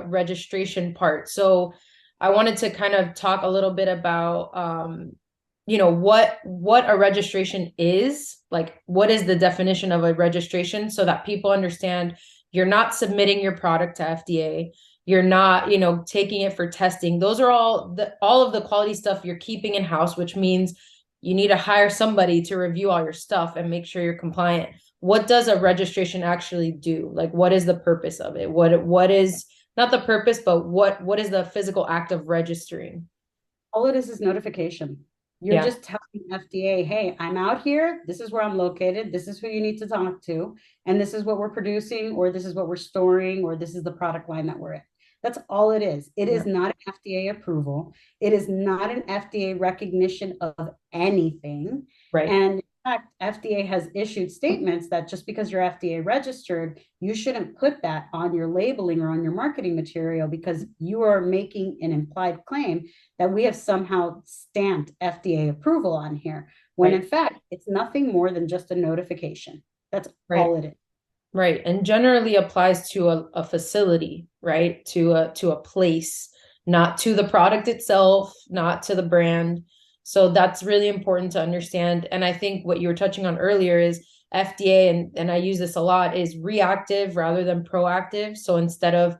registration part. So I wanted to kind of talk a little bit about you know, what a registration is, like what is the definition of a registration so that people understand you're not submitting your product to FDA. You're not, you know, taking it for testing. Those are all of the quality stuff you're keeping in house, which means you need to hire somebody to review all your stuff and make sure you're compliant. What does a registration actually do? Like what is the purpose of it? What is not the purpose, but what is the physical act of registering? All it is notification. You're Yeah, just telling FDA, hey, I'm out here. This is where I'm located. This is who you need to talk to. And this is what we're producing, or this is what we're storing, or this is the product line that we're in. That's all it is. It yeah, is not an FDA approval. It is not an FDA recognition of anything. right, And in fact, FDA has issued statements that just because you're FDA registered, you shouldn't put that on your labeling or on your marketing material because you are making an implied claim that we have somehow stamped FDA approval on here, when in right, fact, it's nothing more than just a notification. That's right. all it is. Right. And generally applies to a facility, right? To a place, not to the product itself, not to the brand. So that's really important to understand. And I think what you were touching on earlier is FDA, and I use this a lot, is reactive rather than proactive. So instead of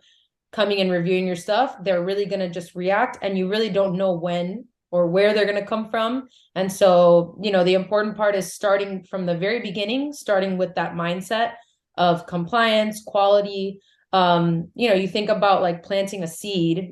coming and reviewing your stuff, they're really going to just react, and you really don't know when or where they're going to come from. And so, you know, the important part is starting from the very beginning, starting with that mindset of compliance, quality. You know, you think about like planting a seed.